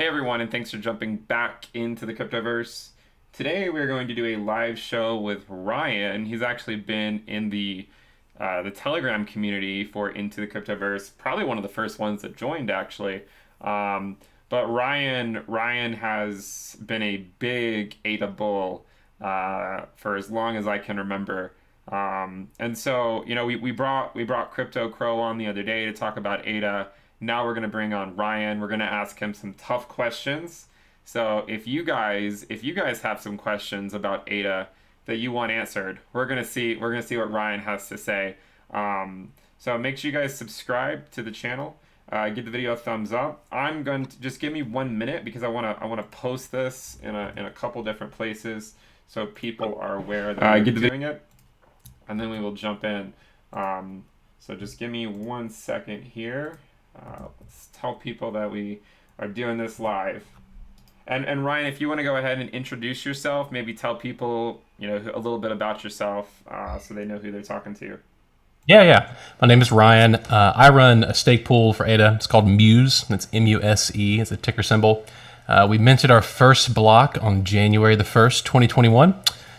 Hey everyone, and thanks for jumping back into the cryptoverse. Today we're going to do a live show with Ryan. He's actually been in the Telegram community for Into the Cryptoverse, probably one of the first ones that joined actually. Um, but Ryan has been a big ADA bull for as long as I can remember. And so, we brought Crypto Crow on the other day to talk about ADA. Now we're going to bring on Ryan. We're going to ask him some tough questions. So if you guys have some questions about ADA that you want answered, we're gonna see what Ryan has to say. So make sure you guys subscribe to the channel. Give the video a thumbs up. I'm going to just give me 1 minute because I wanna post this in a couple different places so people are aware that I'm doing it, and then we will jump in. So just give me 1 second here. Let's tell people that we are doing this live. And Ryan, if you want to go ahead and introduce yourself, maybe tell people, a little bit about yourself, so they know who they're talking to. Yeah. My name is Ryan. I run a stake pool for ADA. It's called Muse. That's MUSE. It's a ticker symbol. We minted our first block on January the 1st, 2021.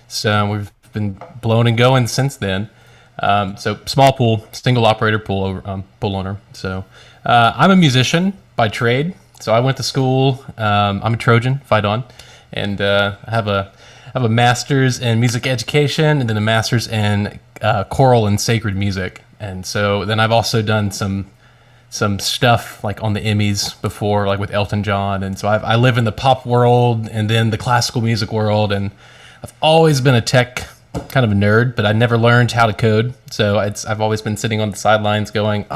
So we've been blowing and going since then. So small pool, single operator pool owner. So I'm a musician by trade. So I went to school. I'm a Trojan, fight on, and I have a master's in music education, and then a master's in choral and sacred music. And so then I've also done some stuff like on the Emmys before, like with Elton John. And so I live in the pop world and then the classical music world, and I've always been a tech kind of a nerd, but I never learned how to code. So I've always been sitting on the sidelines going,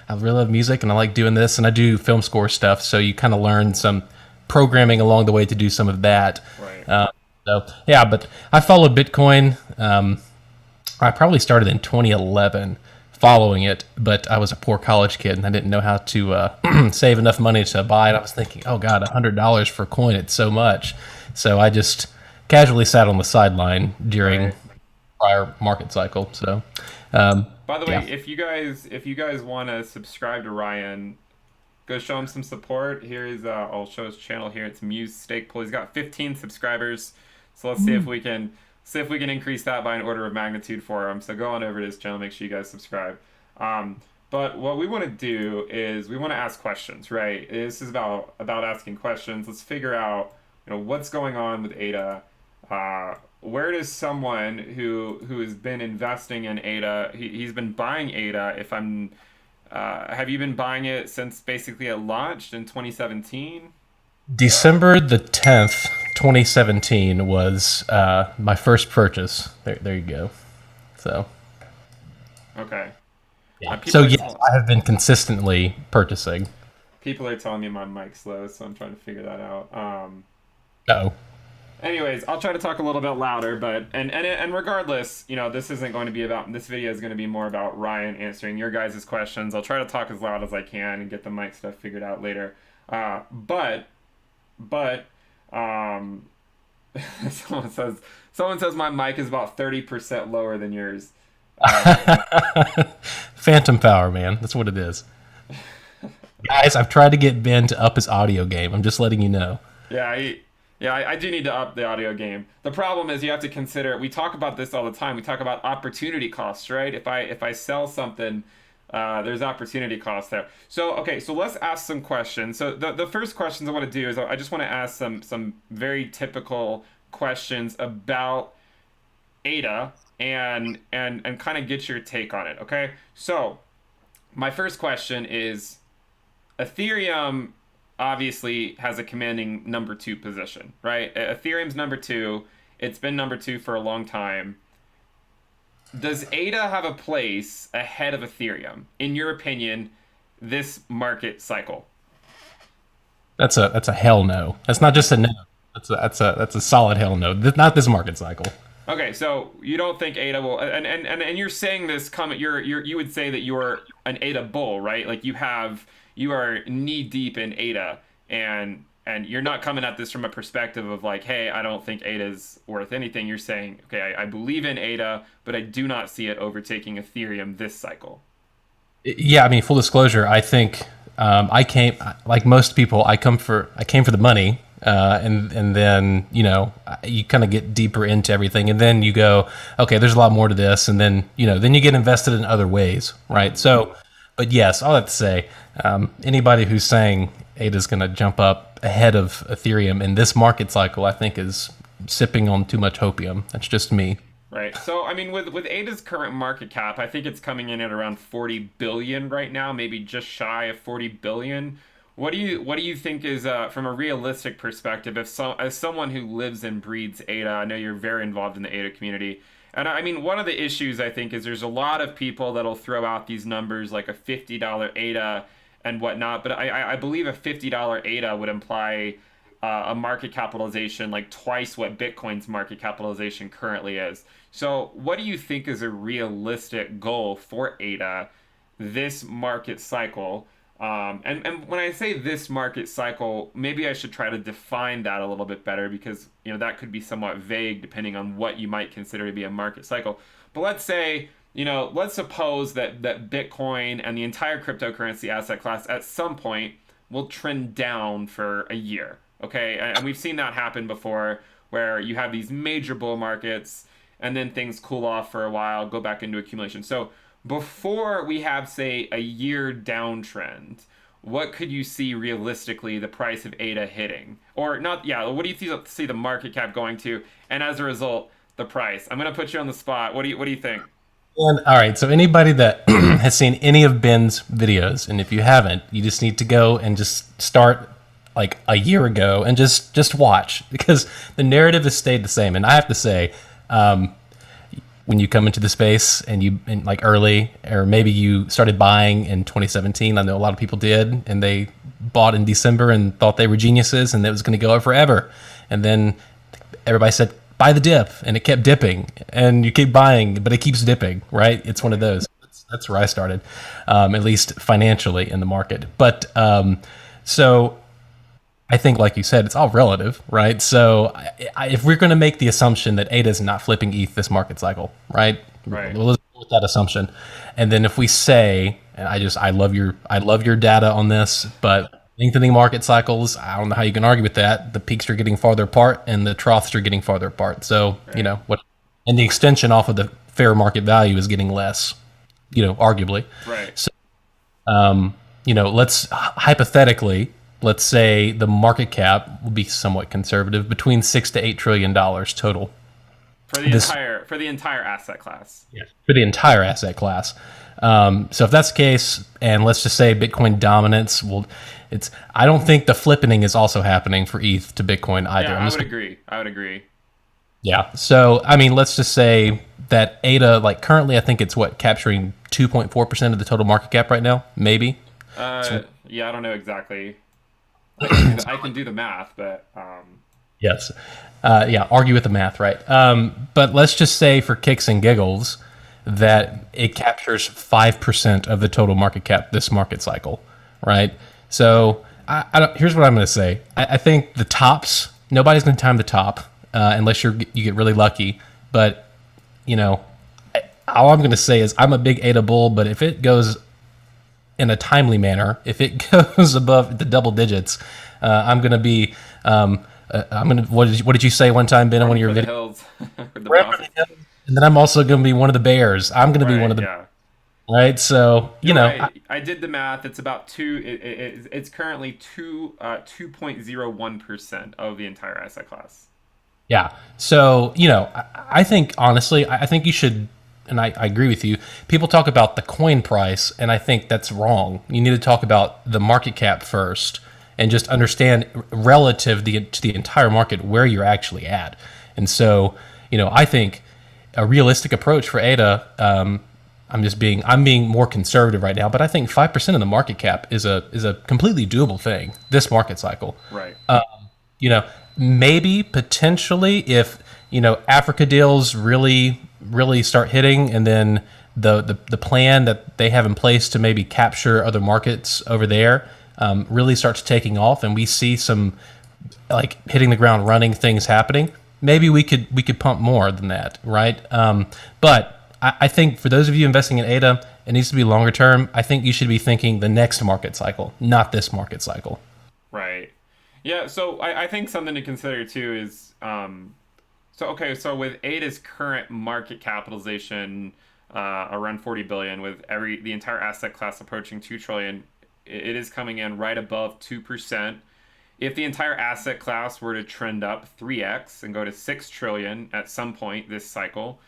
I really love music and I like doing this, and I do film score stuff. So you kind of learn some programming along the way to do some of that. Right. So yeah, but I followed Bitcoin. I probably started in 2011 following it, but I was a poor college kid and I didn't know how to save enough money to buy it. I was thinking, oh God, $100 for a coin, it's so much. So I just casually sat on the sideline during Right. prior market cycle. So By the way, yeah. if you guys want to subscribe to Ryan, go show him some support. I'll show his channel here. It's Muse Stake Pool. He's got 15 subscribers. So let's see if we can increase that by an order of magnitude for him. So go on over to his channel. Make sure you guys subscribe. But what we want to do is we want to ask questions, right? This is about asking questions. Let's figure out, what's going on with ADA. Where does someone who has been investing in ADA, he's been buying ADA, have you been buying it since basically it launched in 2017? December the 10th, 2017 was my first purchase. There you go. So Okay. yeah. So People are yes, I have been consistently purchasing. people are telling me my mic's low, so I'm trying to figure that out. Oh, Anyways, I'll try to talk a little bit louder, but and regardless, this video is going to be more about Ryan answering your guys' questions. I'll try to talk as loud as I can and get the mic stuff figured out later. But um, someone says my mic is about 30% lower than yours. phantom power, man. That's what it is. Guys, I've tried to get Ben to up his audio game. I'm just letting you know. Yeah, I do need to up the audio game. The problem is you have to consider. We talk about this all the time. We talk about opportunity costs, right? If I sell something, there's opportunity costs there. So okay, so let's ask some questions. So the first questions I want to do is I just want to ask some very typical questions about ADA and kind of get your take on it. Okay, so my first question is Ethereum obviously has a commanding number two position, right? Ethereum's number two. It's been number two for a long time. Does ADA have a place ahead of Ethereum, in your opinion, this market cycle? That's a hell no. That's not just a no. That's a solid hell no. Not this market cycle. Okay, so you don't think ADA will, and you're saying this comment. You would say that you're an ADA bull, right? Like you are knee deep in ADA, and you're not coming at this from a perspective of like, hey, I don't think ADA is worth anything. You're saying, okay, I believe in ADA, but I do not see it overtaking Ethereum this cycle. Yeah, I mean, full disclosure, I think I came like most people. I came for the money, and then you kind of get deeper into everything, and then you go, okay, there's a lot more to this, and then then you get invested in other ways, right? So, but yes, all that to say, anybody who's saying ADA is going to jump up ahead of Ethereum in this market cycle, I think is sipping on too much opium. That's just me. Right. So, I mean, with ADA's current market cap, I think it's coming in at around 40 billion right now, maybe just shy of 40 billion. What do you think is from a realistic perspective, if as someone who lives and breathes ADA, I know you're very involved in the ADA community. And I mean, one of the issues I think is there's a lot of people that'll throw out these numbers like a $50 ADA and whatnot, but I believe a $50 ADA would imply a market capitalization like twice what Bitcoin's market capitalization currently is. So, what do you think is a realistic goal for ADA this market cycle? And when I say this market cycle, maybe I should try to define that a little bit better because that could be somewhat vague depending on what you might consider to be a market cycle. But let's say let's suppose that Bitcoin and the entire cryptocurrency asset class at some point will trend down for a year. Okay, and we've seen that happen before where you have these major bull markets and then things cool off for a while, go back into accumulation. So before we have, say, a year downtrend, what could you see realistically the price of ADA hitting? Or not, yeah, what do you see the market cap going to? And as a result, the price. I'm going to put you on the spot. What do you think? And, all right, so anybody that has seen any of Ben's videos, and if you haven't, you just need to go and just start like a year ago and just watch because the narrative has stayed the same. And I have to say, when you come into the space and like early, or maybe you started buying in 2017, I know a lot of people did, and they bought in December and thought they were geniuses and it was going to go up forever. And then everybody said, buy the dip, and it kept dipping, and you keep buying, but it keeps dipping, right? It's one of those. That's where I started, at least financially in the market. But so I think, like you said, it's all relative, right? So if we're going to make the assumption that ADA is not flipping ETH this market cycle, right? Right. Let's go with that assumption. And then if we say, and I love your data on this, but lengthening market cycles, I don't know how you can argue with that. The peaks are getting farther apart and the troughs are getting farther apart. So, Right. and the extension off of the fair market value is getting less, arguably. Right. So, let's hypothetically, let's say the market cap will be somewhat conservative, between $6 to $8 trillion total For the entire asset class. for the entire asset class. So if that's the case, and let's just say Bitcoin dominance, I don't think the flippening is also happening for ETH to Bitcoin either. Yeah, I would agree. Yeah. So I mean, let's just say that ADA, like currently, I think it's capturing 2.4% of the total market cap right now, maybe. Yeah, I don't know exactly. I can do the math, but Yes. Argue with the math, right? But let's just say for kicks and giggles that it captures 5% of the total market cap this market cycle, right? So here's what I'm going to say. I think the tops, nobody's going to time the top unless you get really lucky. But, all I'm going to say is I'm a big ADA bull, but if it goes in a timely manner, if it goes above the double digits, I'm going to be. What did you say one time, Ben, in one of your videos? And then I'm also going to be one of the bears. I'm going to be one of the. Yeah. Right. So Right. I did the math. It's about it's currently 2.01% of the entire asset class. Yeah. So I think honestly, I think you should. And I agree with you. People talk about the coin price, and I think that's wrong. You need to talk about the market cap first and just understand relative to the entire market where you're actually at. And so, I think a realistic approach for ADA, I'm being more conservative right now, but I think 5% of the market cap is a completely doable thing this market cycle. Right. Maybe potentially if Africa deals really start hitting, and then the plan that they have in place to maybe capture other markets over there really starts taking off, and we see some like hitting the ground running things happening. Maybe we could pump more than that, right? But I think for those of you investing in ADA, it needs to be longer term. I think you should be thinking the next market cycle, not this market cycle. Right. Yeah, so I think something to consider too is so okay, so with Ada's current market capitalization around 40 billion, with the entire asset class approaching 2 trillion, it is coming in right above 2%. If the entire asset class were to trend up 3x and go to 6 trillion at some point this cycle,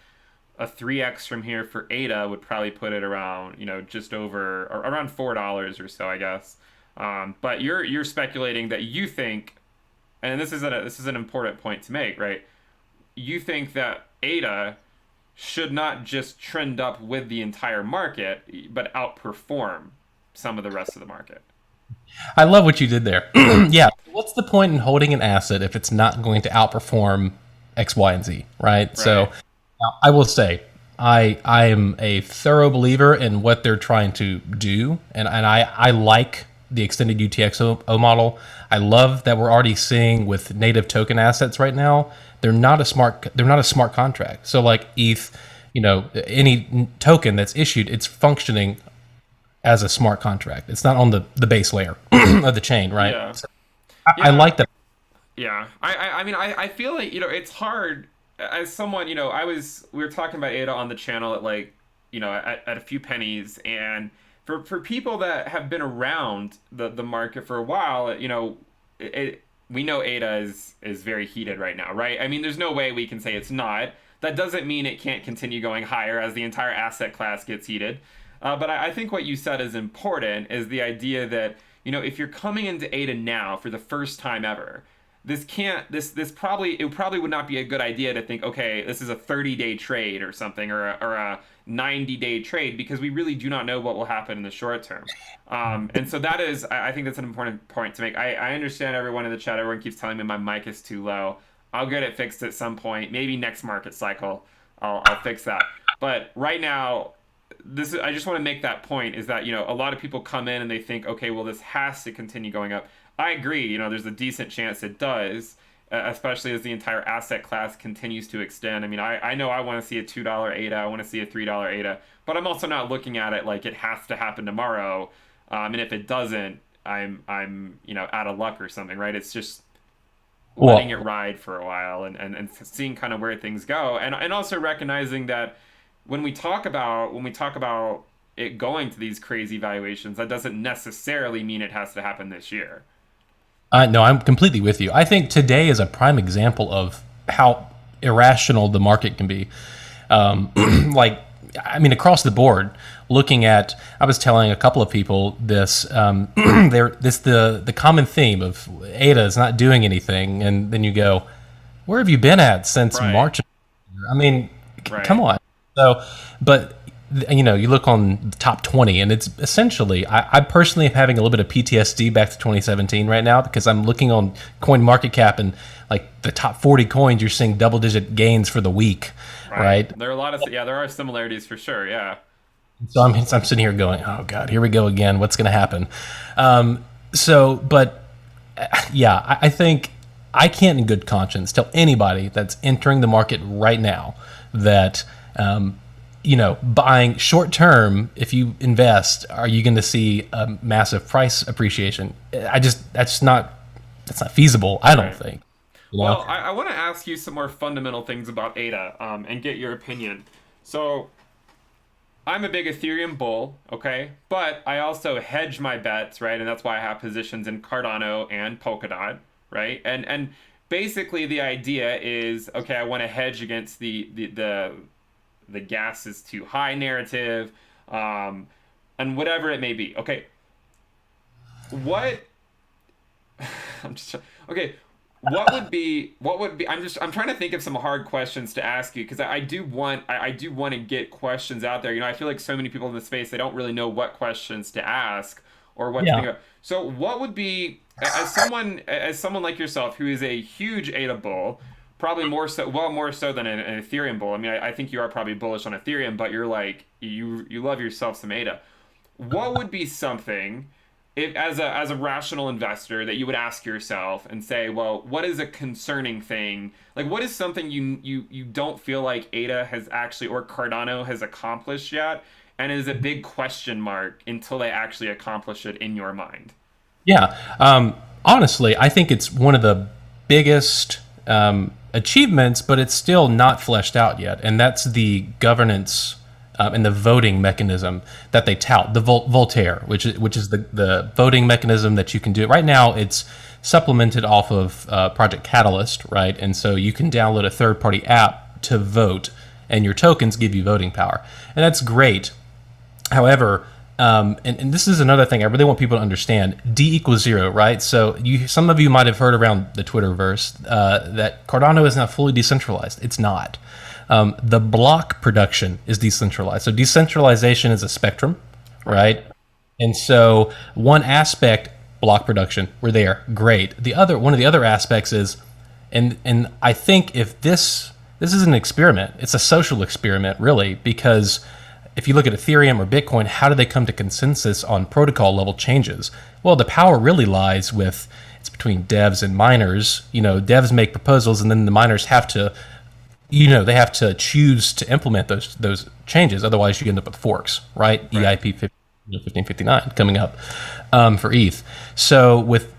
a 3x from here for ADA would probably put it around, just over or around $4 or so, I guess. But you're speculating that you think, and this is an important point to make, right? You think that ADA should not just trend up with the entire market, but outperform some of the rest of the market. I love what you did there. Yeah. What's the point in holding an asset if it's not going to outperform X, Y, and Z, right? Right. So I will say I am a thorough believer in what they're trying to do, and I like the extended UTXO model. I love that we're already seeing with native token assets right now. They're not a smart contract. So like ETH, any token that's issued, it's functioning as a smart contract. It's not on the base layer of the chain, right? Yeah. So I Yeah. like that. Yeah. I mean, I feel like, it's hard as someone, we were talking about Ada on the channel at like, at a few pennies. And for people that have been around the market for a while, we know Ada is very heated right now, right? I mean, there's no way we can say it's not. That doesn't mean it can't continue going higher as the entire asset class gets heated. But I think what you said is important is the idea that, if you're coming into Ada now for the first time ever, it probably would not be a good idea to think, okay, this is a 30-day trade or something, or a 90-day trade, because we really do not know what will happen in the short term. And so I think that's an important point to make. I understand everyone in the chat, everyone keeps telling me my mic is too low. I'll get it fixed at some point, maybe next market cycle. I'll fix that. But right now, I just want to make that point is that, a lot of people come in and they think, okay, well, this has to continue going up. I agree, there's a decent chance it does, especially as the entire asset class continues to extend. I mean, I know I want to see a $2 ADA, I want to see a $3 ADA, but I'm also not looking at it like it has to happen tomorrow. And if it doesn't, I'm out of luck or something, right? It's just letting it Well, ride for a while and seeing kind of where things go, and also recognizing that when we talk about it going to these crazy valuations, that doesn't necessarily mean it has to happen this year. no, I'm completely with you. I think today is a prime example of how irrational the market can be. Like, I mean, across the board, looking at, I was telling a couple of people this, the common theme of ADA is not doing anything, and then you go, where have you been at since Right, March? I mean, come right. on. So, but you look on the top 20, and it's essentially, I personally am having a little bit of PTSD back to 2017 right now because I'm looking on Coin Market Cap and like the top 40 coins, you're seeing double digit gains for the week, Right. right? There are a lot of yeah, there are similarities for sure. Yeah. So I'm sitting here going, oh God, here we go again. What's going to happen? But yeah, I think I can't in good conscience tell anybody that's entering the market right now that, buying short term, if you invest, are you going to see a massive price appreciation? That's not feasible. I don't Right. think, you know? Well, I want to ask you some more fundamental things about ADA, and get your opinion. So I'm a big Ethereum bull, okay, but I also hedge my bets, right? And that's why I have positions in Cardano and Polkadot, right? And basically the idea is, okay, I want to hedge against the gas is too high narrative, um, and whatever it may be. Okay, what I'm just okay. What would be I'm trying to think of some hard questions to ask you because I do want to get questions out there. I feel like so many people in the space they don't really know what questions to ask or what to Yeah. think of. So what would be as someone like yourself who is a huge ADA bull, probably more so than an Ethereum bull. I mean, I think you are probably bullish on Ethereum, but you're like you love yourself some ADA. What would be something as a rational investor that you would ask yourself and say, well, what is a concerning thing? Like, what is something you don't feel like ADA has actually or Cardano has accomplished yet, and is a big question mark until they actually accomplish it in your mind? Yeah. Honestly, I think it's one of the biggest achievements, but it's still not fleshed out yet. And that's the governance and the voting mechanism that they tout, the Voltaire, which is the voting mechanism that you can do. Right now, it's supplemented off of Project Catalyst, right? And so you can download a third-party app to vote, and your tokens give you voting power. And that's great. However, and this is another thing I really want people to understand. D equals zero, right? So some of you might have heard around the Twitterverse that Cardano is not fully decentralized. It's not. The block production is decentralized. So decentralization is a spectrum, right? And so one aspect, block production, we're there, great. One of the other aspects is, and I think if this is an experiment, it's a social experiment really, because if you look at Ethereum or Bitcoin, how do they come to consensus on protocol level changes? Well, the power really lies with, it's between devs and miners. Devs make proposals, and then the miners have to, they have to choose to implement those changes. Otherwise, you end up with forks, right? EIP 1559 coming up for ETH. So with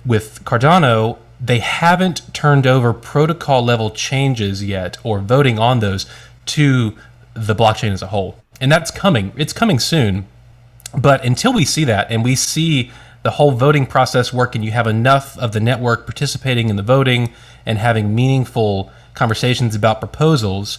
Cardano, they haven't turned over protocol level changes yet, or voting on those, to the blockchain as a whole. And that's coming. It's coming soon. But until we see that, and we see the whole voting process work, and you have enough of the network participating in the voting and having meaningful conversations about proposals,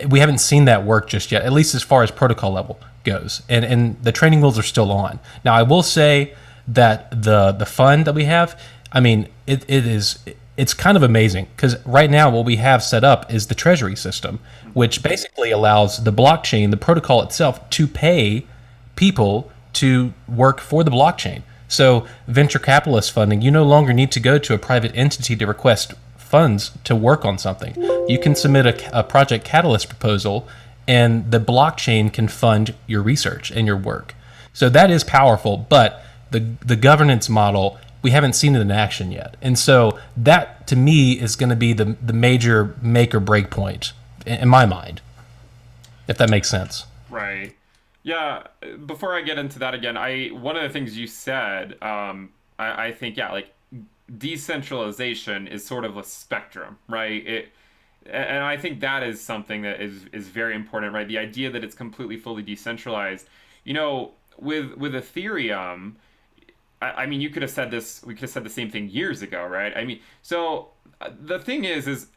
we haven't seen that work just yet, at least as far as protocol level goes. And the training wheels are still on. Now, I will say that the fund that we have, I mean, it's kind of amazing, because right now what we have set up is the treasury system, which basically allows the blockchain, the protocol itself, to pay people to work for the blockchain. So venture capitalist funding, you no longer need to go to a private entity to request funds to work on something. You can submit a Project Catalyst proposal, and the blockchain can fund your research and your work. So that is powerful, but the governance model, we haven't seen it in action yet. And so that, to me, is going to be the major make or break point in my mind, if that makes sense. Right. Yeah. Before I get into that again, one of the things you said, I think, yeah, like decentralization is sort of a spectrum, right? And I think that is something that is very important, right? The idea that it's completely fully decentralized. With Ethereum, I mean, you could have said this. We could have said the same thing years ago, right? I mean, so the thing is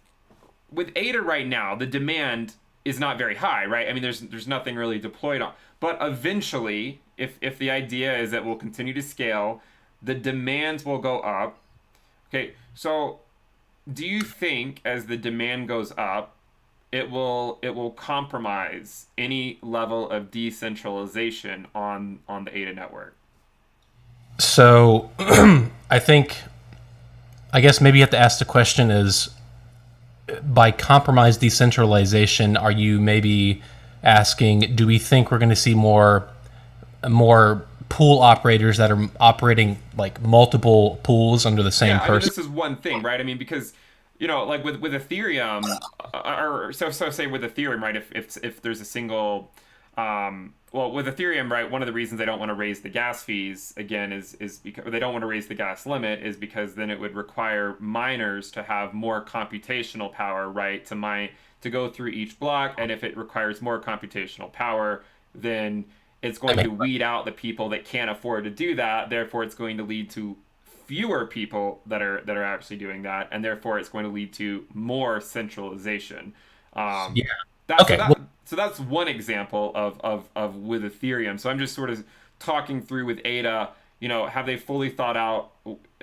with ADA right now, the demand is not very high, right? I mean, there's nothing really deployed on. But eventually, if the idea is that we'll continue to scale, the demands will go up. Okay, so do you think as the demand goes up, it will compromise any level of decentralization on the ADA network? So I guess maybe you have to ask the question is, by compromise decentralization, are you maybe asking, do we think we're going to see more pool operators that are operating like multiple pools under the same person? I mean, this is one thing, right? I mean, because like with Ethereum, or so say with Ethereum, right? If there's a single, with Ethereum, right? One of the reasons they don't want to raise the gas fees again is because they don't want to raise the gas limit, is because then it would require miners to have more computational power, right? To go through each block, and if it requires more computational power, then it's going to weed out the people that can't afford to do that. Therefore, it's going to lead to fewer people that are actually doing that, and therefore it's going to lead to more centralization. Yeah. So that's one example of with Ethereum. So I'm just sort of talking through with ADA. Have they fully thought out?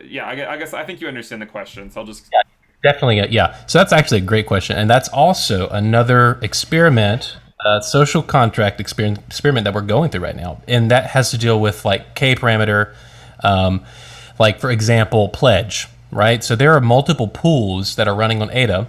Yeah, I think you understand the question. So I'll just definitely. Yeah. So that's actually a great question, and that's also another experiment. Social contract experiment that we're going through right now, and that has to deal with like K parameter, like for example, pledge, right? So there are multiple pools that are running on ADA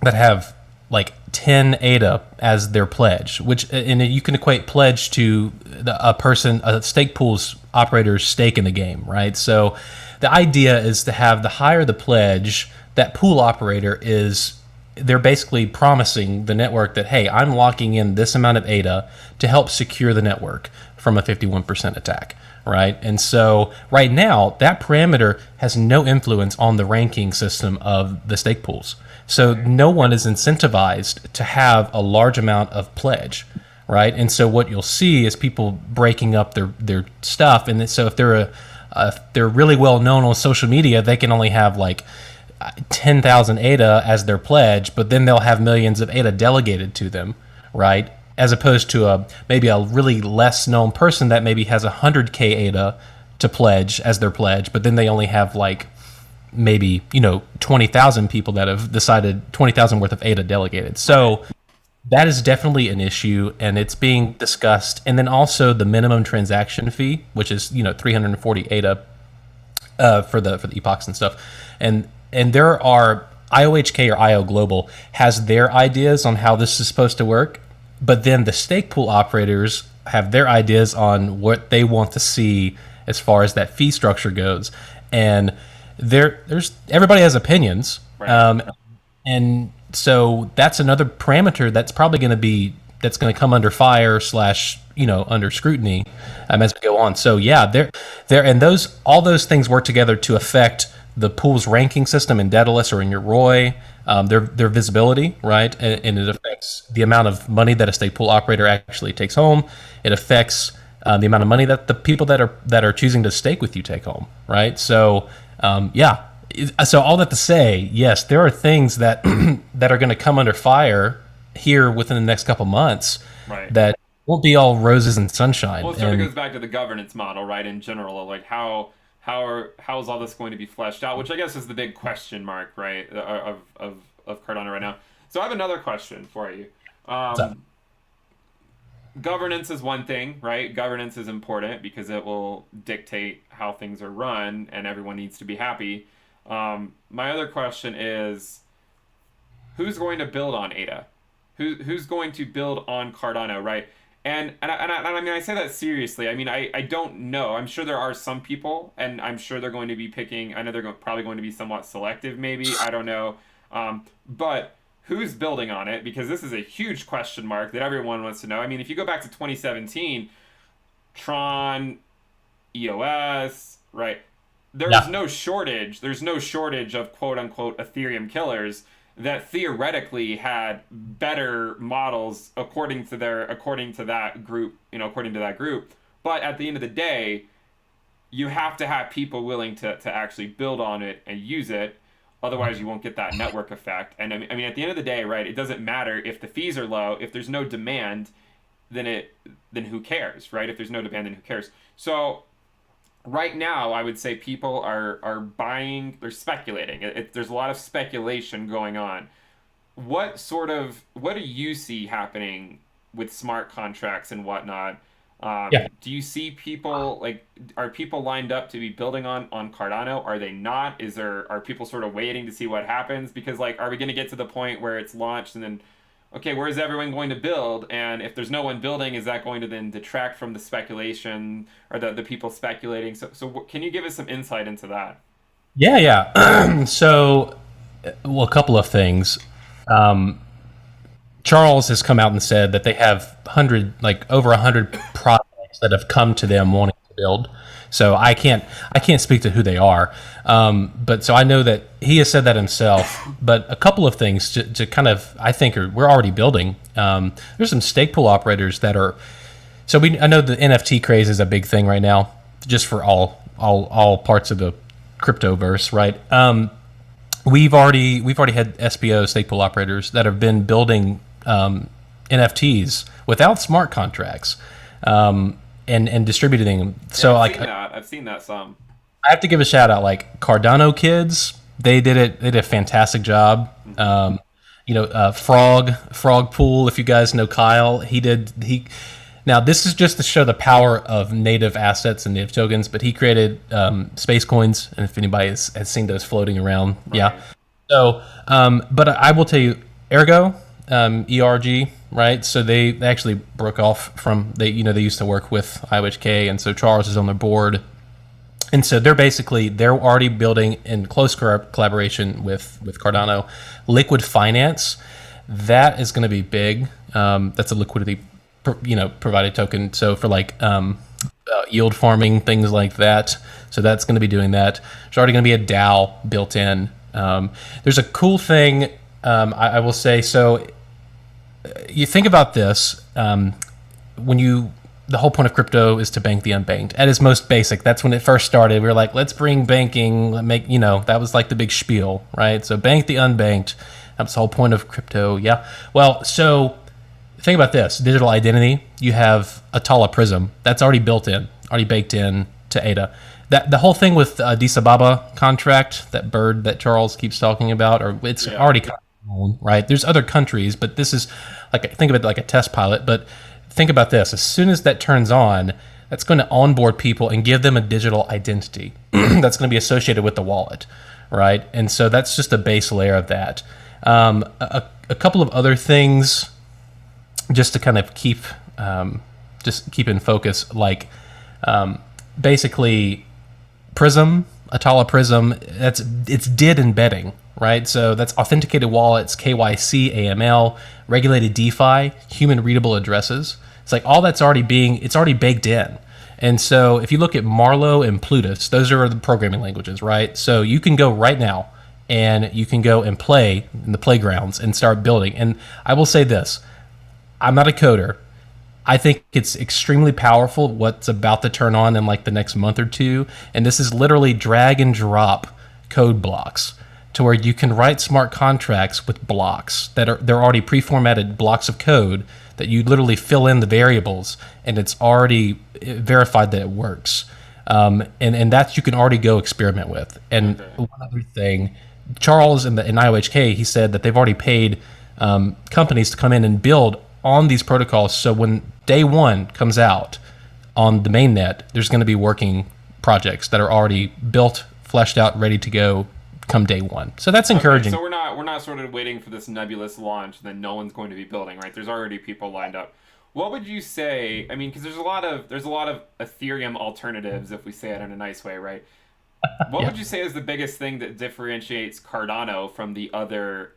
that have like 10 ADA as their pledge, and you can equate pledge to a stake pool's operators stake in the game, right? So the idea is to have the higher the pledge, that pool operator is they're basically promising the network that, hey, I'm locking in this amount of ADA to help secure the network from a 51% attack, right? And so right now, that parameter has no influence on the ranking system of the stake pools. So no one is incentivized to have a large amount of pledge, right? And so what you'll see is people breaking up their stuff. And so if they're really well known on social media, they can only have like 10,000 ADA as their pledge, but then they'll have millions of ADA delegated to them, right? As opposed to maybe a really less known person that maybe has 100K ADA to pledge as their pledge, but then they only have like maybe 20,000 people that have decided 20,000 worth of ADA delegated. So that is definitely an issue, and it's being discussed. And then also the minimum transaction fee, which is 340 ADA for the epochs and stuff, and there are IOHK or IO Global has their ideas on how this is supposed to work, but then the stake pool operators have their ideas on what they want to see as far as that fee structure goes, and there's everybody has opinions, Right. and so that's another parameter that's probably going to come under fire / under scrutiny as we go on. So yeah, there and all those things work together to affect the pool's ranking system in Daedalus or in your ROI, their visibility, right? And it affects the amount of money that a stake pool operator actually takes home. It affects the amount of money that the people that are choosing to stake with you take home, right? So yeah. So all that to say, yes, there are things that that are going to come under fire here within the next couple months Right. that won't be all roses and sunshine. Well, it sort of And goes back to the governance model, right? In general, of like how is all this going to be fleshed out? Which I guess is the big question mark, right? Of Cardano right now. So I have another question for you. so, Governance is one thing, right? Governance is important because it will dictate how things are run, and everyone needs to be happy. My other question is, who's going to build on ADA? Who's going to build on Cardano, right? And I mean, I say that seriously. I mean, I don't know. I'm sure there are some people, and I'm sure they're going to be picking. I know probably going to be somewhat selective, maybe. I don't know. But who's building on it? Because this is a huge question mark that everyone wants to know. I mean, if you go back to 2017, Tron, EOS, right? There's yeah, no shortage. There's no shortage of quote unquote Ethereum killers that theoretically had better models according to that group, according to that group. But at the end of the day, you have to have people willing to actually build on it and use it. Otherwise, you won't get that network effect. And I mean, at the end of the day, right? It doesn't matter if the fees are low. If there's no demand, then who cares, right? If there's no demand, then who cares? So right now, I would say people are buying. They're speculating. There's a lot of speculation going on. What do you see happening with smart contracts and whatnot? yeah. Do you see people like are people lined up to be building on Cardano? Are they not? Are people sort of waiting to see what happens? Because like, are we going to get to the point where it's launched and then, okay, where is everyone going to build? And if there's no one building, is that going to then detract from the speculation or the people speculating? So can you give us some insight into that? Yeah, yeah. So, well, a couple of things. Charles has come out and said that they have over 100 projects that have come to them wanting to build. So I can't speak to who they are, but so I know that he has said that himself. But a couple of things to kind of I think we're already building. There's some stake pool operators that are. So I know the NFT craze is a big thing right now, just for all parts of the cryptoverse, right? We've already had SPO stake pool operators that have been building NFTs without smart contracts, and distributing them. Yeah, So like I've seen that some. I have to give a shout out, like Cardano kids. They did it. They did a fantastic job. Frog Pool. If you guys know Kyle, he did. Now this is just to show the power of native assets and native tokens. But he created space coins, and if anybody has seen those floating around, Right. yeah. So, but I will tell you, Ergo, ERG, right? So they actually broke off from they used to work with IOHK, and so Charles is on their board. And so they're already building in close collaboration with Cardano, liquid finance. That is going to be big. That's a liquidity, provided token. So for like yield farming, things like that. So that's going to be doing that. There's already going to be a DAO built in. There's a cool thing I will say. So you think about this the whole point of crypto is to bank the unbanked at its most basic. That's when it first started. We were like, let's bring banking, that was like the big spiel, right? So bank the unbanked. That's the whole point of crypto. Yeah. Well, so think about this: digital identity. You have Atala Prism that's already built in, already baked in to ADA. That the whole thing with Addis Ababa contract, that bird that Charles keeps talking about, or it's already known, right? There's other countries, but this is think of it like a test pilot. But think about this: as soon as that turns on, that's going to onboard people and give them a digital identity that's going to be associated with the wallet, right? And so that's just a base layer of that. A couple of other things, just to kind of keep in focus, like basically Prism, Atala Prism. It's DID embedding, right? So that's authenticated wallets, KYC, AML, regulated DeFi, human readable addresses. It's like all that's already baked in. And so if you look at Marlow and Plutus, those are the programming languages, right? So you can go right now and you can go and play in the playgrounds and start building. And I will say this: I'm not a coder. I think it's extremely powerful what's about to turn on in like the next month or two. And this is literally drag and drop code blocks to where you can write smart contracts with blocks they're already pre-formatted blocks of code that you literally fill in the variables, and it's already verified that it works. And that you can already go experiment with. And one other thing, Charles in IOHK, he said that they've already paid companies to come in and build on these protocols. So when day one comes out on the mainnet, there's going to be working projects that are already built, fleshed out, ready to go come day one. So that's encouraging. So we're not sort of waiting for this nebulous launch and then no one's going to be building, right? There's already people lined up. What would you say? I mean, because there's a lot of Ethereum alternatives, if we say it in a nice way, right? What would you say is the biggest thing that differentiates Cardano from the other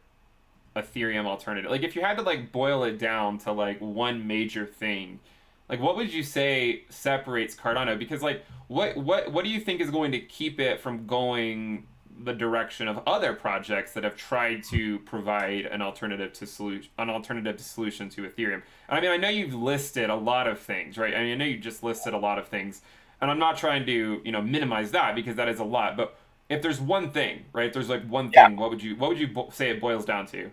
Ethereum alternative? Like, if you had to like boil it down to like one major thing, like what would you say separates Cardano? Because like what do you think is going to keep it from going the direction of other projects that have tried to provide an alternative to solution to Ethereum? I mean, I know you've listed a lot of things, right? I mean, I know you just listed a lot of things, and I'm not trying to, minimize that, because that is a lot. But if there's one thing, right? There's like one thing. What would you say it boils down to?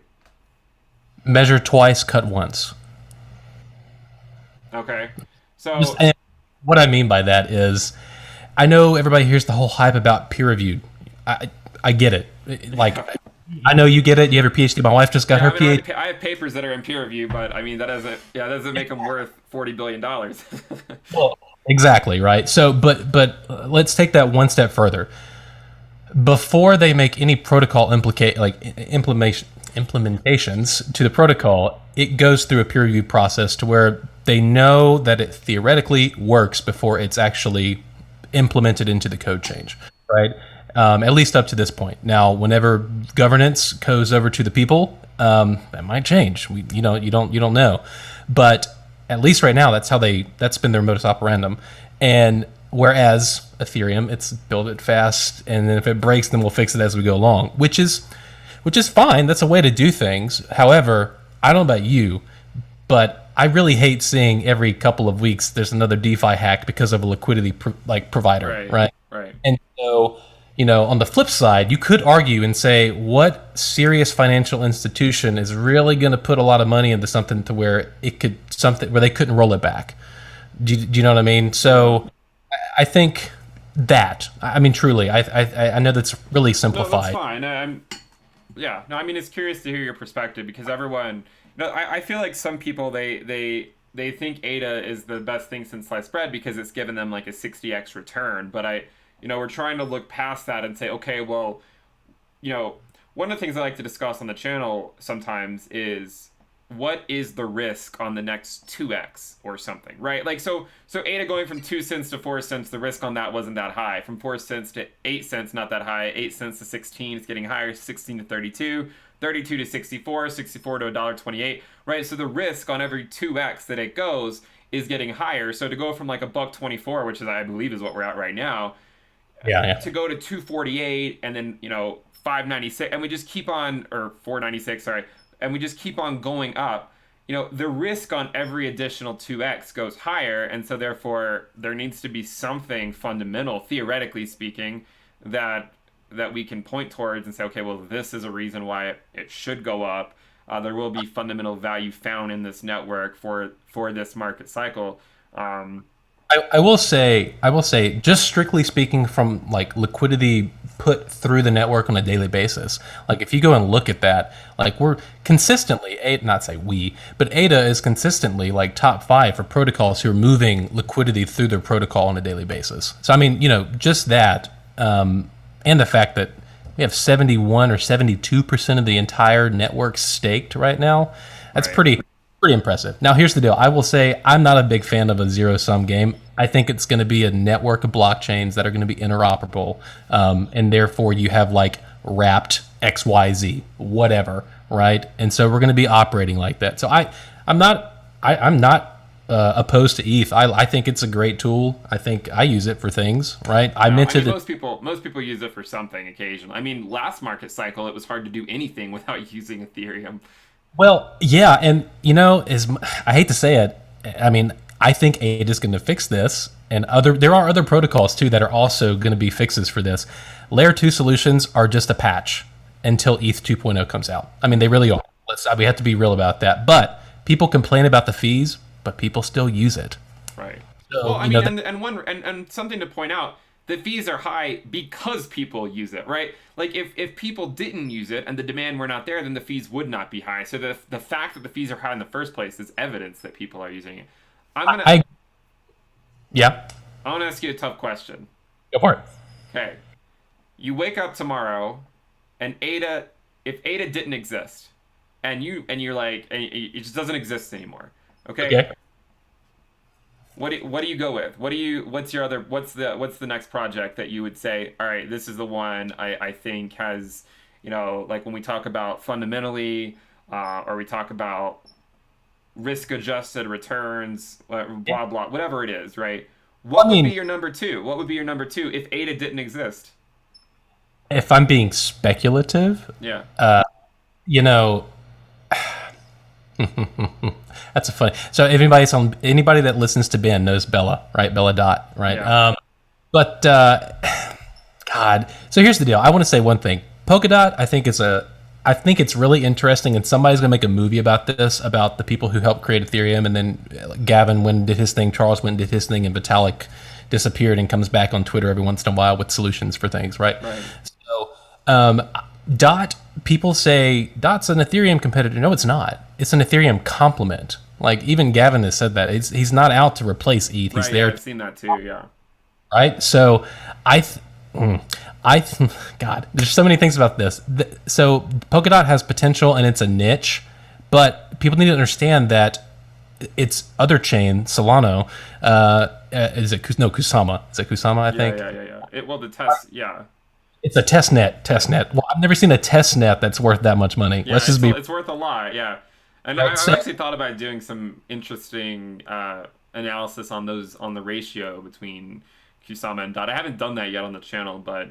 Measure twice, cut once. Okay. So and what I mean by that is, I know everybody hears the whole hype about peer reviewed. I get it. Like, I know you get it. You have your PhD. My wife just got her PhD. I have papers that are in peer review, but I mean that doesn't make them worth $40 billion. Well, exactly, right. So, but let's take that one step further. Before they make any protocol implementations to the protocol, it goes through a peer review process to where they know that it theoretically works before it's actually implemented into the code change, right? At least up to this point. Now, whenever governance goes over to the people, that might change. You don't know, but at least right now, that's been their modus operandum. And whereas Ethereum, it's build it fast, and then if it breaks, then we'll fix it as we go along, which is fine. That's a way to do things. However, I don't know about you, but I really hate seeing every couple of weeks there's another DeFi hack because of a liquidity provider, right? Right. And so, on the flip side, you could argue and say, what serious financial institution is really going to put a lot of money into something to where they couldn't roll it back? Do you know what I mean? So I think that, I mean, truly, I know that's really simplified. No, that's fine. I mean, it's curious to hear your perspective, because everyone, I feel like some people, they think ADA is the best thing since sliced bread because it's given them like a 60x return. But we're trying to look past that and say, okay, well, one of the things I like to discuss on the channel sometimes is, what is the risk on the next 2x or something, right? Like so ADA going from 2 cents to 4 cents, the risk on that wasn't that high. From 4 cents to 8 cents, not that high. 8 cents to 16, it's getting higher. 16 to 32, 32 to 64, 64 to $1.28, right? So the risk on every 2x that it goes is getting higher. So to go from like a $1.24, which is I believe is what we're at right now, Yeah. to go to 248 and then 596, and we just keep on, or 496, sorry, and we just keep on going up. The risk on every additional 2x goes higher, and so therefore there needs to be something fundamental, theoretically speaking, that we can point towards and say, okay, well, this is a reason why it should go up. There will be fundamental value found in this network for this market cycle. I will say, just strictly speaking from like liquidity put through the network on a daily basis, like if you go and look at that, like we're consistently, not say we, but ADA is consistently like top 5 for protocols who are moving liquidity through their protocol on a daily basis. So I mean, just that, and the fact that we have 71 or 72% of the entire network staked right now, that's Right. pretty impressive. Now, here's the deal. I will say I'm not a big fan of a zero-sum game. I think it's going to be a network of blockchains that are going to be interoperable, and therefore you have like wrapped XYZ, whatever, right? And so we're going to be operating like that. So I'm not opposed to ETH. I think it's a great tool. I think I use it for things, right? I mentioned most people use it for something occasionally. I mean, last market cycle, it was hard to do anything without using Ethereum. Well, yeah, and I hate to say it, I mean, I think ADA is going to fix this, and there are other protocols too that are also going to be fixes for this. Layer 2 solutions are just a patch until ETH 2.0 comes out. I mean, they really are. We have to be real about that. But people complain about the fees, but people still use it. Right. So, Well, I mean, and something to point out, the fees are high because people use it, right? Like if people didn't use it and the demand were not there, then the fees would not be high. So the fact that the fees are high in the first place is evidence that people are using it. Yeah, I want to ask you a tough question. go for it. Okay. You wake up tomorrow and if ADA didn't exist and you're like, and it just doesn't exist anymore. Okay. What do you go with? What's the next project that you would say, all right, this is the one I think has, like when we talk about fundamentally, or we talk about risk adjusted returns, blah blah, whatever it is, right? What would be your number 2? What would be your number 2 if ADA didn't exist? If I'm being speculative, Yeah. That's a funny. So if anybody that listens to Ben knows Bella, right? Bella Dot, right? Yeah. God. So here's the deal. I want to say one thing. Polkadot, I think it's really interesting, and somebody's gonna make a movie about this, about the people who helped create Ethereum, and then Gavin went and did his thing, Charles went and did his thing, and Vitalik disappeared and comes back on Twitter every once in a while with solutions for things, right? Right. So, Dot, people say Dot's an Ethereum competitor. No, it's not. It's an Ethereum complement. Like even Gavin has said that he's not out to replace ETH. He's Right, there. I've seen that too. Yeah. Right. So God, there's so many things about this. So Polkadot has potential and it's a niche, but people need to understand that its other chain, Solana, Kusama. Is it Kusama? I think. Yeah. The test. Yeah. It's a test net. Well, I've never seen a test net that's worth that much money. Yeah, it's worth a lot. Yeah. And Right, I've actually thought about doing some interesting analysis on the ratio between Kusama and Dot. I haven't done that yet on the channel, but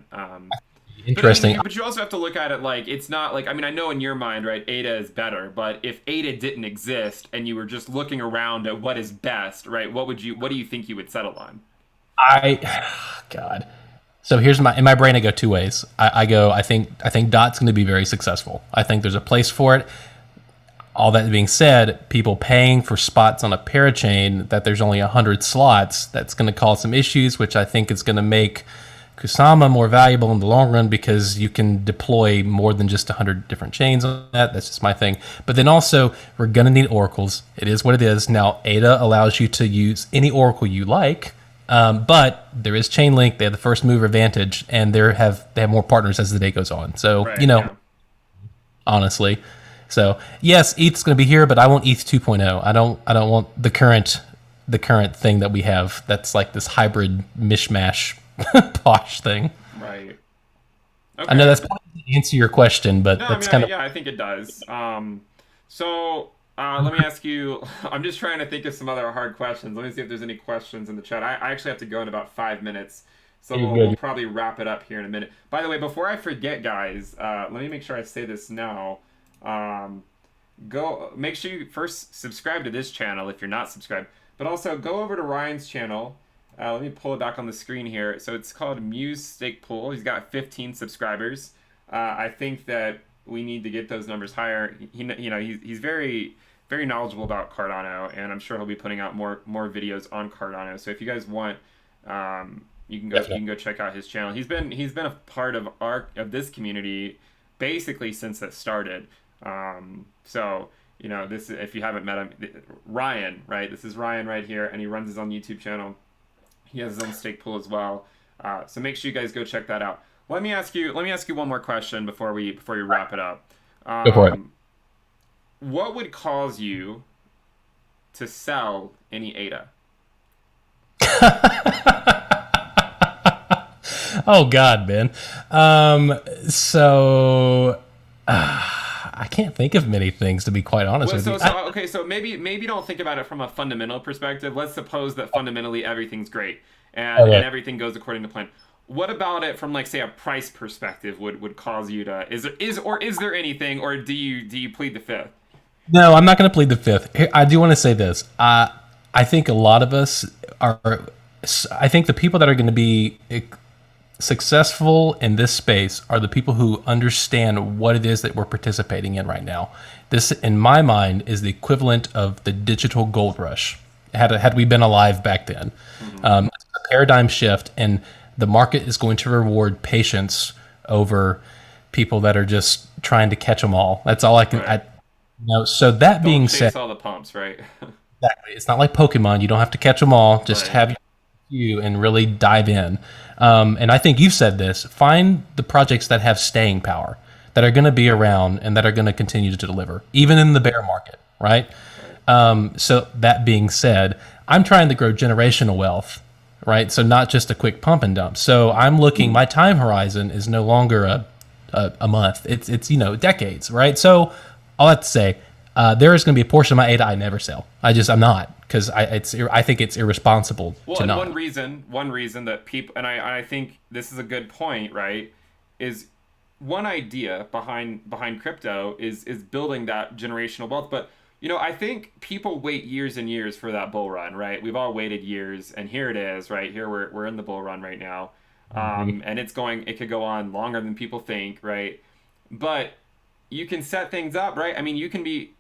interesting. But you also have to look at it like it's not like, I mean, I know in your mind, right, ADA is better, but if ADA didn't exist and you were just looking around at what is best, right, what do you think you would settle on? God. So here's in my brain I go two ways. I think Dot's going to be very successful. I think there's a place for it. All that being said, people paying for spots on a parachain that there's only 100 slots, that's going to cause some issues, which I think is going to make Kusama more valuable in the long run because you can deploy more than just 100 different chains on that. That's just my thing. But then also, we're going to need oracles. It is what it is. Now, ADA allows you to use any oracle you like, but there is Chainlink. They have the first mover advantage, and they have more partners as the day goes on. So, Right, yeah. honestly. So yes, ETH's going to be here, but I want ETH 2.0. I don't want the current thing that we have. That's like this hybrid mishmash posh thing. Right. I know Okay. that's probably to answer your question, but No, I that's mean, kind of yeah, I think it does. Let me ask you. I'm just trying to think of some other hard questions. Let me see if there's any questions in the chat. I actually have to go in about 5 minutes, so you're we'll good. probably wrap it up here in a minute. By the way, before I forget, guys, let me make sure I say this now. Um, Go make sure you first subscribe to this channel if you're not subscribed, but also go over to Ryan's channel. Let me pull it back on the screen here. So it's called Muse Stake Pool. He's got 15 subscribers. I think that we need to get those numbers higher. He's very knowledgeable about Cardano, and I'm sure he'll be putting out more videos on Cardano. So if you guys want, you can go check out his channel. He's been a part of this community basically since it started. So this, if you haven't met him, Ryan, right? This is Ryan right here, and he runs his own YouTube channel. He has his own stake pool as well. So make sure you guys go check that out. Let me ask you one more question before we wrap it up. Go for it. What would cause you to sell any ADA? Oh God, man. So I can't think of many things, to be quite honest with you. Okay, so maybe don't think about it from a fundamental perspective. Let's suppose that fundamentally everything's great and everything goes according to plan. What about it from, like, say, a price perspective would cause you to is there anything, or do you plead the fifth? No, I'm not going to plead the fifth. I do want to say this. I think a lot of us are. I think the people that are going to be successful in this space are the people who understand what it is that we're participating in right now. This, in my mind, is the equivalent of the digital gold rush. Had we been alive back then, it's a paradigm shift, and the market is going to reward patience over people that are just trying to catch them all. That's all I can. Right. So that being Don't said, chase all the pumps, right? exactly, it's not like Pokemon. You don't have to catch them all. Just Right. have your few and really dive in. And I think you've said this. Find the projects that have staying power, that are going to be around and that are going to continue to deliver, even in the bear market, right? So that being said, I'm trying to grow generational wealth, right? So not just a quick pump and dump. So I'm looking. My time horizon is no longer a month. It's decades, right? So all that to say, there is going to be a portion of my ADA I never sell. I'm not, because I think it's irresponsible Well, to and not. one reason that people, and I think this is a good point, right? Is one idea behind crypto is building that generational wealth. But I think people wait years and years for that bull run, right? We've all waited years, and here it is, right here we're in the bull run right now, and it could go on longer than people think, right? But you can set things up, right? I mean,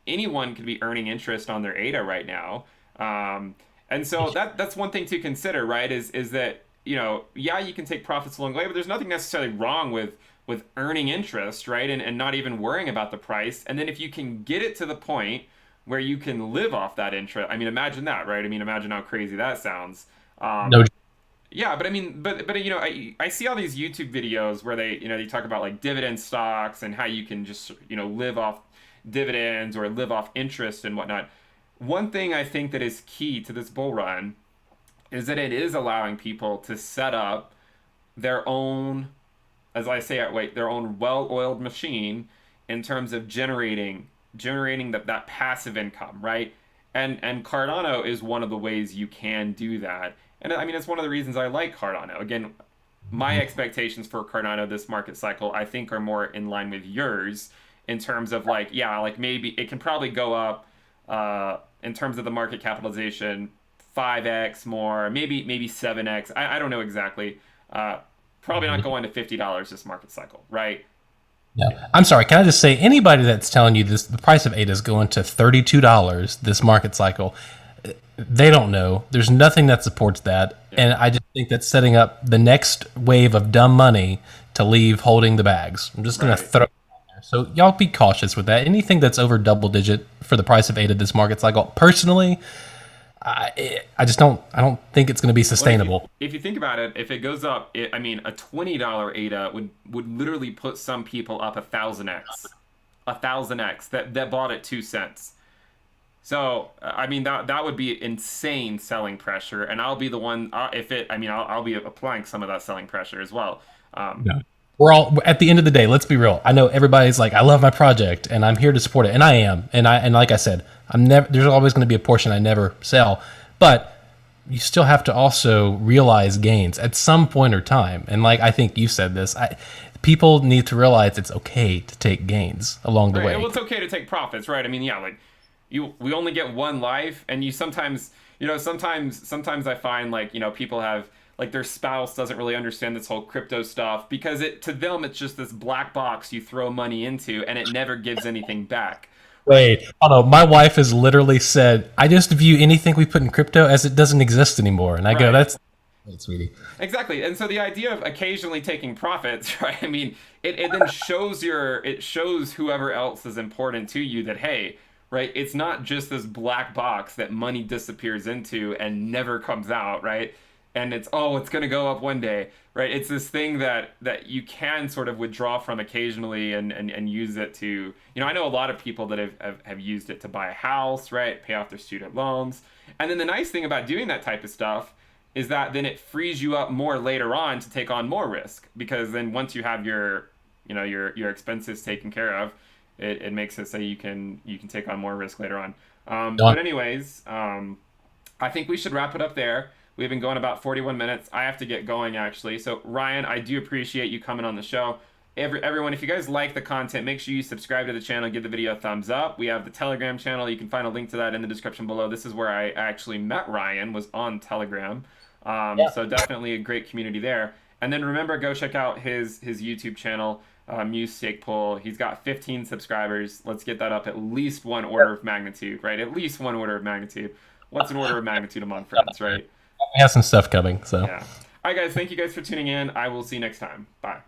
anyone can be earning interest on their ADA right now. And so that's one thing to consider, right? Is that, yeah, you can take profits along the way, but there's nothing necessarily wrong with earning interest, right? And not even worrying about the price. And then if you can get it to the point where you can live off that interest, I mean, imagine that, right? I mean, imagine how crazy that sounds. No, Yeah, but I mean, but I see all these YouTube videos where they talk about, like, dividend stocks and how you can just live off dividends or live off interest and whatnot. One thing I think that is key to this bull run is that it is allowing people to set up their own, as I say, their own well-oiled machine in terms of generating that passive income, right? And Cardano is one of the ways you can do that. And I mean, it's one of the reasons I like Cardano. Again, my expectations for Cardano this market cycle, I think, are more in line with yours in terms of, like, yeah, like, maybe it can probably go up in terms of the market capitalization 5x more, maybe 7x. I don't know exactly. Probably not going to $50 this market cycle, right? yeah. I'm sorry. Can I just say, anybody that's telling you the price of ADA is going to $32 this market cycle, they don't know. There's nothing that supports that. Yeah. And I just think that's setting up the next wave of dumb money to leave holding the bags. I'm just going to Right. throw it out there. So y'all be cautious with that. Anything that's over double digit for the price of ADA this market cycle, personally, I don't think it's going to be Well, sustainable. if you think about it, if it goes up, I mean, a $20 ADA would literally put some people up 1,000x. 1,000x that bought at 2 cents. So I mean that would be insane selling pressure, and I'll be the one if it. I mean I'll be applying some of that selling pressure as well. Um, No. We're all at the end of the day. Let's be real. I know everybody's like, I love my project and I'm here to support it, and I am. And like I said, I'm never. There's always going to be a portion I never sell, but you still have to also realize gains at some point or time. And like I think you said this, people need to realize it's okay to take gains along the right. way. Well, it's okay to take profits, right? I mean, yeah, like we only get one life, and you sometimes sometimes I find like people have like their spouse doesn't really understand this whole crypto stuff because it to them it's just this black box you throw money into and it never gives anything back, right? Wait, hold on. My wife has literally said, "I just view anything we put in crypto as it doesn't exist anymore." And I go, Right. "That's sweetie." Exactly. And so the idea of occasionally taking profits, right? I mean, it then it shows whoever else is important to you that hey, right, it's not just this black box that money disappears into and never comes out, right? And it's gonna go up one day, right? It's this thing that you can sort of withdraw from occasionally and use it to, I know a lot of people that have used it to buy a house, right? Pay off their student loans. And then the nice thing about doing that type of stuff is that then it frees you up more later on to take on more risk because then once you have your expenses taken care of, it makes it so you can take on more risk later on. But anyways, I think we should wrap it up there. We've been going about 41 minutes. I have to get going actually. So Ryan, I do appreciate you coming on the show. Everyone, if you guys like the content, make sure you subscribe to the channel, give the video a thumbs up. We have the Telegram channel. You can find a link to that in the description below. This is where I actually met Ryan, was on Telegram. So definitely a great community there. And then remember, go check out his YouTube channel, Muse Stake Pull. He's got 15 subscribers. Let's get that up at least one order of magnitude, right? At least one order of magnitude. What's an order of magnitude among friends, right? We have some stuff coming, so. Yeah. All right, guys. Thank you guys for tuning in. I will see you next time. Bye.